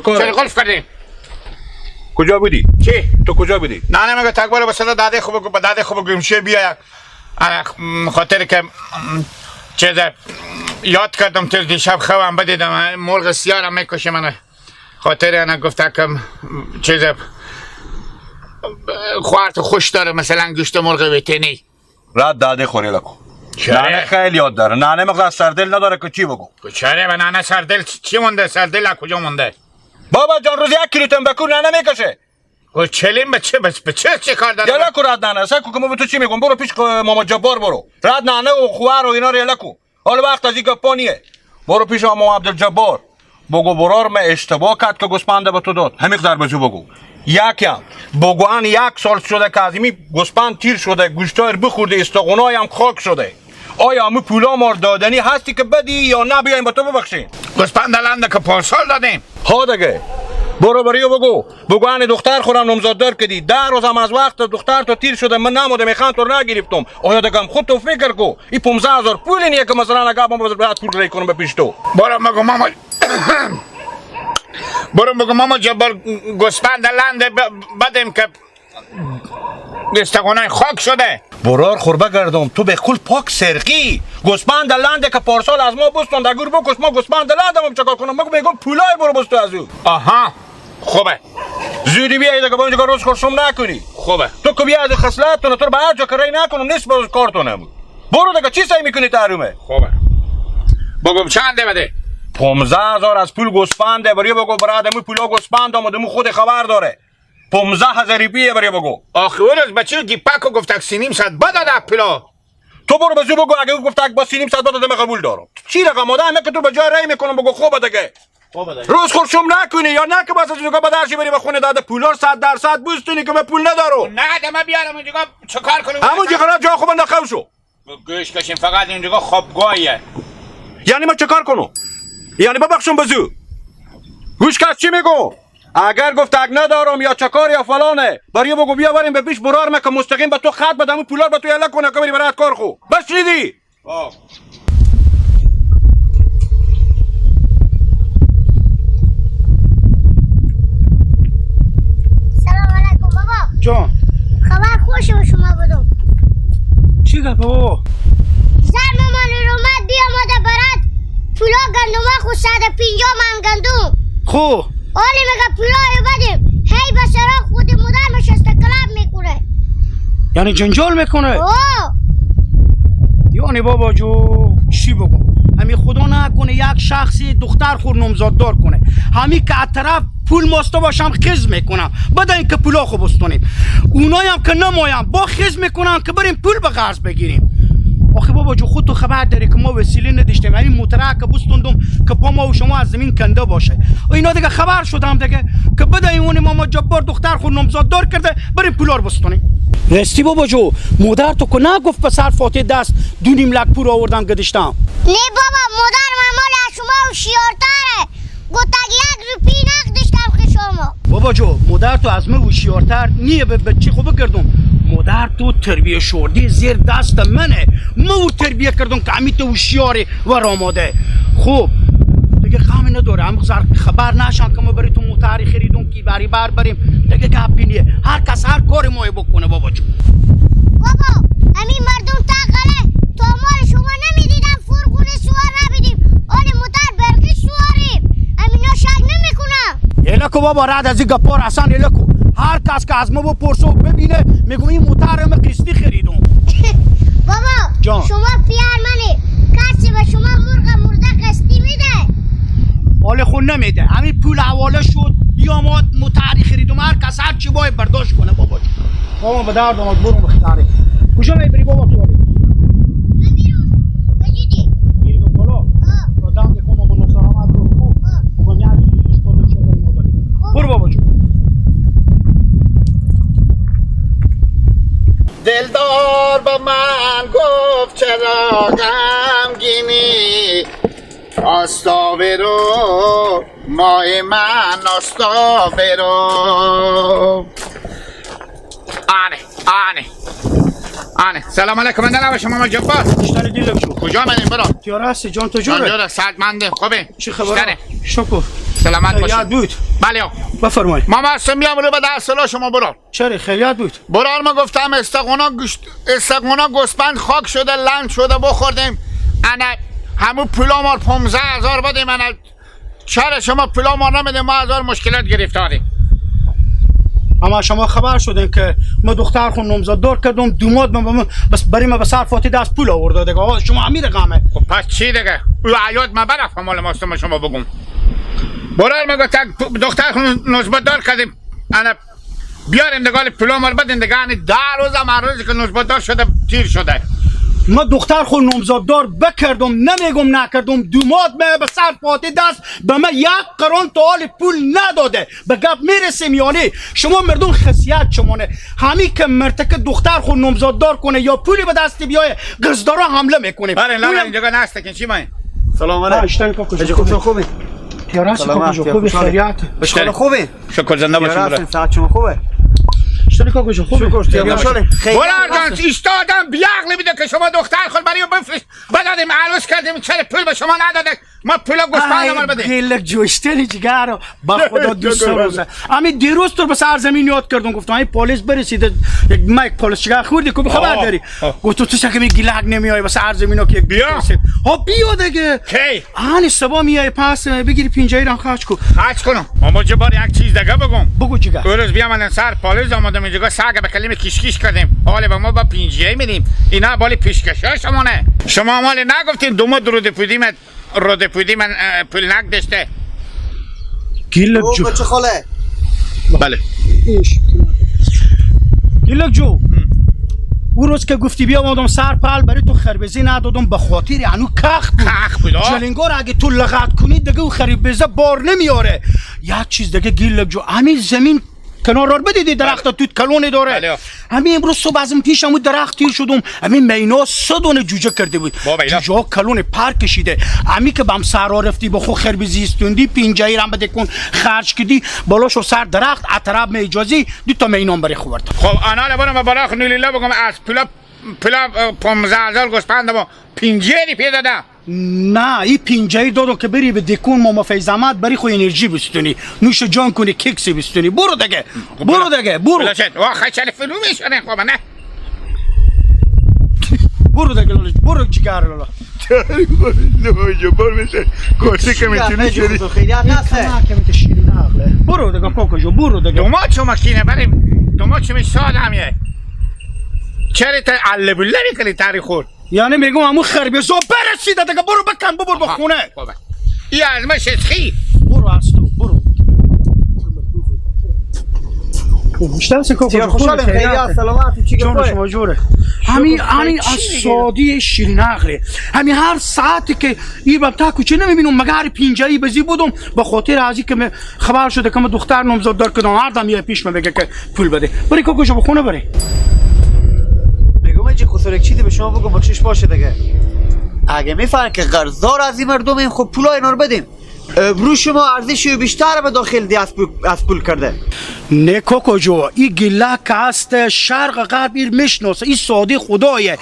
کار؟ چرا قلف کردیم؟ کجا بودی؟ چی؟ تو کجا بودی؟ نه مگه تکبر به صدا داده خوب به داده خوب گمشه بیا خاطر که چیز یاد کردم تر دیشب خوام بدیدم مرغ سیارم میکشه من خاطر انا گفته که چیز خوارت خوش داره مثلا گوشت مرغ ویتینی رد داده خوری لکو نانه خیلی یاد داره نانه مقدر سردل نداره که چی بگو چرا به نانه سردل چی مونده سردل کجا مونده بابا جان روز 1 کیلو تنباکو نانه میکشه چلیم به چه کار داره یلا کو رد نانه سکو که ما به تو چی میگم برو پیش ماما جبار برو رد نانه و خوار و اینا رو یلا کو حالا وقت از این گپا نیه برو پیش ماما عبدالجبار بگو برار من اشتباه کرد که گوسپند به تو داد همین قدر بزو بگو یکم بگوان 1 سال شده که از این گوسپند تیر شده گوشتایر بخورده استخونای هم خاک شده آیا همه پولا مار دادنی هستی که بدی یا نه بیایم به تو ببخشیم گوسپند لنده که پارسال دادیم ها دیگه برو بریو بگو دختر خورم نمزاددار کردی 10 روز هم از وقت دختر تو تیر شده من نموده میخوام تو نگرفتم آیا دیگه خود تو فکر کو این 15000 پول نیه که مثلا اگه من بعد پول ری کنم به پیش تو برو بگو ماما جبار گوسپند لنده بدیم که استخونای خاک شده برار خوربه گردم تو به کل پاک سرقی گوسپند لنده که پارسال از ما بستند اگر بکش ما گوسپند لندم چکار کنم میگم پولای برو بست از او آها خوبه زودی بیای دیگه با اینجا روز خرسوم نکنی خوبه تو که بیای خصلت تو به هر جا که رای نکنم نیست باز کارتونم برو دیگه چی سعی میکنی تحریمه خوبه بگم چنده بده 15000 از پول گوسپنده بری بگو برادمو پولا گوسپند آمدمو خود خبر داره 15000 روپیه بری بگو آخه اون از بچه گیپاکو گفت سینیم صد بداده پلا تو برو بزو بگو اگه گفت با سینیم صد بداده من قبول دارم چی رقم آدم که تو به جای رای میکنم بگو خوبه دیگه روز خورشوم نکنی یا نه که باز از اینجا بدرشی بری به خونه داده پولار 100% بوستونی که من پول ندارم نه دم بیارم اینجا چیکار کنم همونجا خلاص جا خوب نخو شو گوش کشیم فقط اینجا خوابگاهیه یعنی ما چیکار کنم یعنی ببخشم بزو گوش کس چی میگو اگر گفت اگ ندارم یا چکار یا فلانه بری بگو بیا بریم به پیش برار مکه مستقیم به تو خط بدم پولار به تو یلا کنه که بری برات کار خو بشنیدی سلام علیکم بابا جان خبر خوش به شما بدم چی گفت بابا زن مامان رومد بیامده برات پولا گندومه خود 150 من گندوم خو آلی مگه پولای بدیم هی به سرا خود مدرمش استقلاب میکنه یعنی جنجال میکنه اوه یعنی بابا جو چی بگم همین خدا نکنه یک شخصی دختر خور نمزاددار کنه همین که از طرف پول ماسته باشم خز میکنم بعد اینکه پولا خوب بستونیم اونایی هم که نمایم با خز میکنم که بریم پول به قرض بگیریم آخه بابا جو خود تو خبر داری که ما وسیله نداشتیم همین موتره که بستوندم که پا ما و شما از زمین کنده باشه اینا دیگه خبر شدم دیگه که بده اون ماما جبار دختر خود نمزاددار کرده بریم پولار بستونیم راستی بابا جو مادر تو که نگفت پسر فاتح دست 2.5 لک پول آوردم گدشتم نه بابا مادر مامان از شما هوشیارتره گفت اگه 1 روپی نقدشتم که شما بابا جو مادر تو از من هوشیارتر نیه به بچه خوب کردم مادر تو تربیه شوردی زیر دست منه من تربیه کردم که همی تو هوشیاری و راماده خوب دیگه غمی نداره هم خبر نشن که ما برای تو موتری خریدون که بری بر بریم دیگه گپی نیه هر کس هر کاری مایه بکنه بابا جو بابا همین مردم تقله تا مال شما نمیدیدم فرگونه سوار نبیدیم آلی موتر برقی سواریم همین شک نمیکنم الکو بابا رد از این گپار اصلا الکو هر کس که از ما بپرسه و ببینه میگم این موتر ما قسطی خریدم بابا جان. شما پیار منی کسی به شما مرغ مرده قسطی میده حال خون نمیده همین پول حواله شد یا ما موتری خریدم هر کس هر چی باید برداشت کنه بابا بابا به درد آمد برو بخداری کجا میبری بابا تو من بیرون بجیدی میری به بالا رو دم دکم با نصرامت رو بگم یعنی دوش کنم شده این مابدی برو بابا جو دلدار به من گفت چرا غمگینی آستاورو ماه من آستاورو آنه سلام علیکم من دلم شما ما جبار اشتری دیلم شو کجا منیم برام تیاره هستی جان تو جوره جان سعدمنده خوبه چی خبره؟ شکر سلامت خیریت باشید. بود. بله آقا. بفرمایید. ما هستم میام رو به دست شما برار. چرا خیریت بود؟ برار ما گفتم استقونا گوسپند خاک شده لند شده بخوردیم. انا همون پولا ما 15,000 بدیم. انا چرا شما پولا ما نمیدیم؟ ما هزار مشکلات گرفتاریم. اما شما خبر شدین که ما دختر خون نامزددار کردم دوماد بس برای ما به سر فاتی دست پول آورده دیگه. آقا شما امیر رقمه. خب پس چی دیگه؟ او عیاد ما برفت مال ماست ما شما بگم. برار ما گفت دختر خون نامزددار کردیم. انا بیاریم دگال پولا ما بدین دیگه. یعنی 10 روز هم روزی که نامزددار شده تیر شده. ما دختر خود نامزددار بکردم نمیگم نکردم دوماد به سر فاتی دست به من 1 قرون تا حال پول نداده. به گپ میرسیم یعنی شما مردم خصیت شمانه همین که مرتکه دختر خود نامزددار کنه یا پولی به دست بیایه قصدارا حمله میکنه. برین لالا اینجا نستکین چی مایی؟ سلام علیکم. خوبی؟ پیاراسی کاکوشو خوبی خیریت؟ بشکل خوبی؟ شکر زنده باشیم برای. ساعت شما خوبه؟ اشتری کاکوشو خوبی؟ برار جان ایستادم بیعقلی بیده که شما دختر خود برای بفرست بدادیم عروس کردیم چرا پول به شما نداده ما پولا گوسپند ما بدیم. گلک جوشتری جگرو با خدا دوست روزه همین دیروز تو به سرزمین یاد کردم گفتم این پلیس برسیده یک مایک پلیس چیکار خوردی که خبر داری گفت تو چه که می گلک نمیای به سرزمینو که بیا ها بیا دیگه کی آنی سبا میای پس بگیری پینجایی را خرج کو خرج کنم ما جبار یک چیز دیگه بگم بگو جگر روز بیا من سر پلیس آمدم اینجا ساگ به کلمه کیش کردیم حالا با ما با پینجایی میدیم اینا بالی پیشکشا شمونه شما مال نگفتین دو ماه رو دپودی من پول نک داشته گلک جو بچه خاله بله گلک جو اون روز که گفتی بیا آمدم سر پل برای تو خربزی ندادم به خاطر انو کخ بود جلنگار اگه تو لغت کنی دیگه او خربزه بار نمیاره یک چیز دیگه گلک جو همین زمین کنار رو بدیدی درخت توت کلونی داره همین امروز صبح ازم پیش همون درخت تیر شدم همین مینا 100 دونه جوجه کرده بود جوجه ها کلون پر کشیده همین که بم سر رفتی با خو خربزی استوندی پینجایی رم بده کن خرج کردی بالاشو سر درخت اطراب می اجازی 2 تا مینام برای خورد خب انا برم برای خنولیلا بگم از پلا 15,000 گوسپند ما پینجایی پیدا دادم نه این پینجایی دادو که بری به دکون ماما فیض احمد بری خو انرژی بستونی نوش جان کنی کیکسی بستونی برو دیگه برو بلاشد واخه چل فلو میشنه خب نه برو دیگه لالا برو جگر لالا جبار میشه کوچه که میتونی شدی خیلیت نسته برو دیگه کوکو جو برو دیگه دومات شما کینه بریم دومات شما ساد همیه چرا تا عله بله میکنی تاری خورد یعنی میگم همون خربزا برسیده دیگه برو بکن ببر به خونه این از ما شسخی برو از تو برو بیشتر سه کوکو جو خوشحالم خیلیت سلامت چی جون شما جوره همین از سادی شیرین عقله همین هر ساعتی که این بابتا کوچه نمیبینم مگر پینجایی بزی بودم به خاطر ازی که خبر شده که من دختر نامزددار کردم هر دم یه پیش بگه که پول بده بری کوکو جو به خونه بری میگم چی خسرک چیزی به شما بگم با چش باشه دیگه اگه میفهمن که قرضدار از این مردم این خب پولا اینا رو بدیم ابرو شما ارزشی بیشتر به داخل دی از پول کرده نه کوکو جو این گله که هست شرق غرب این میشناسه این ساده خدایه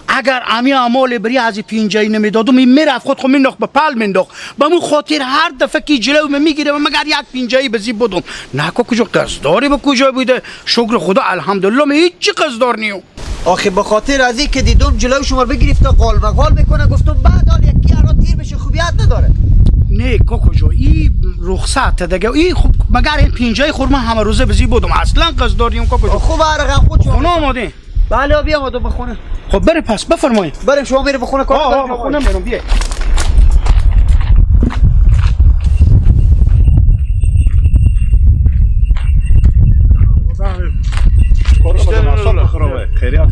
اگر امی اعمال بری از پینجایی نمیدادم این میرفت خود مینداخت به پل مینداخت به مون خاطر هر دفعه که جلو میگیره و مگر یک پینجایی بزی بودم نه کوکو جو قصداری به کجا بوده شکر خدا الحمدلله من هیچ قصدار نیو آخه به خاطر از این که دیدم جلو شما بگرفت قال مقال میکنه گفتم بعد حال یکی ارا تیر بشه خوبیت نداره نه کوکو جو این رخصت دیگه این خب مگر این پینجای خورما همه روزه بزی بودم اصلا قصدار نیم کوکو جو خوب رقم خود شما خونه آماده بله بیا آماده به خونه خب بره پس بفرمایید بریم شما میره به خونه کار به خونه میرم بیا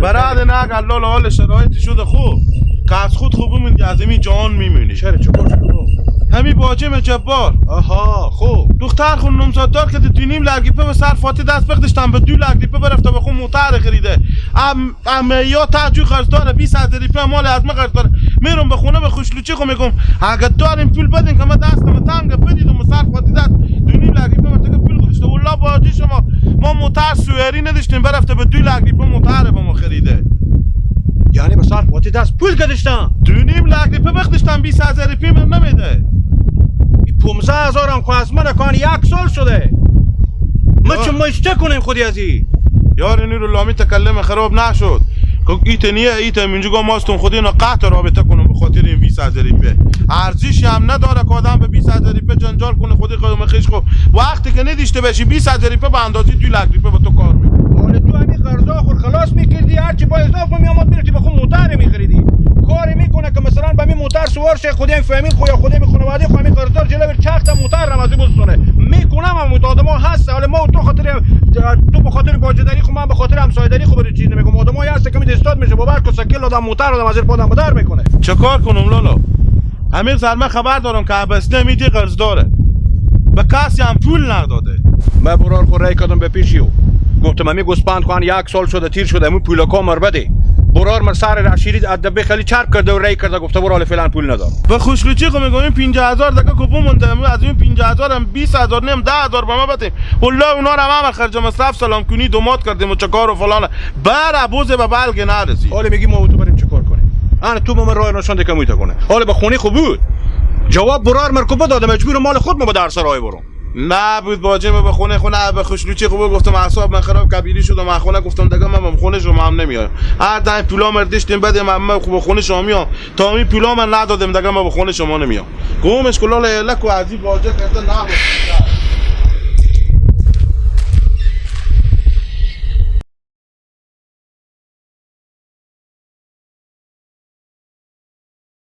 برای نه الله حال شرایطی شده خوب قصد خود میمونی از این جان میمونی چرا همین باجم جبار آها خوب دختر خون نامزددار که 2.5 لگیپه به سر فاتی دست بخدشتم به 2 لگیپه برفته به خون موتر خریده یا تاجو قرض داره 20,000 ریپه مال از ما قرض داره میرم به خونه به خوشلوچی خو میگم اگه داریم پول بدین که ما دستم تنگ بدیدم سر فاتی دست 2.5 لگیپه من پول گذاشته والله باجی شما ما موتر سوئری نداشتیم برفته به 2 لگیپه موتر به ما خریده یعنی به سر فاتی دست پول گذاشتم 2.5 لگیپه بخدشتم 20,000 ریپه من نمیده 15,000 هم خواست من کان 1 سال شده ما چه مشته کنیم خودی ازی یار اینی رو لامی تکلم خراب نشد که ایت نیه ایت منجو گا ماستون خودی اینا قطع رابطه کنم به خاطر این 20,000 ریپه ارزشی هم نداره که آدم به 20,000 ریپه جنجال کنه خودی قدم خیش خب وقتی که ندیشته بشی 20,000 ریپه به اندازه 2 لک ریپه به تو کار میکنه حالا تو همین قرضا خود خلاص میکردی هرچی با اضافه میامد میرفتی به خود موتر میخریدی کاری میکنه که مثلا به می موتر سوار شه خودی این فهمید خویا خودی می خانواده خو همین قرضدار جلو چخت موتر نمازی بستونه میکنم هم آدما هست حالا ما تو خاطر تو به خاطر باجداری خو من به خاطر همسایه‌داری خو برای چیز نمیگم آدمایی هست که می استاد میشه باور کو سکل آدم موتر آدم از پادم بدر میکنه چه کار کنم لالا امیر زلمه خبر دارم که عبسته میدی قرض داره به کسی هم پول نداده من برار خو رای کردم به پیشیو گفتم امی گوسپند خوان 1 سال شده تیر شده امون پولا کامر بده برار مر سر رشیدی ادبه خیلی چرب کرده و رای کرده گفته برال فعلا پول ندارم به خوشخویی خو میگم 50,000 دقیقه کوپون مونده از این 50,000 هم 20,000 نیم 10,000 به ما بده والله اونا رو هم خرج مصرف سلام کنی دومات کردیم و چکار و فلان بر ابوز به بلگ نرسی حالا میگی ما تو بریم چیکار کنیم انا تو من راه نشون دکه میته کنه حالا به خونی خوب بود جواب برار مرکوب داده مجبور مال خود ما به درس راه برم نه بود باجه به خونه به خوشلوچی خوب گفتم اعصاب من خراب کبیری شد و من خونه گفتم دیگه من خونه شما هم نمیام هر دم پولا مردشتیم بده من خوب خونه شما میام تا می پولا من ندادم دیگه من به خونه شما نمیام گومش کلال لک و عزیز باجه کرده نه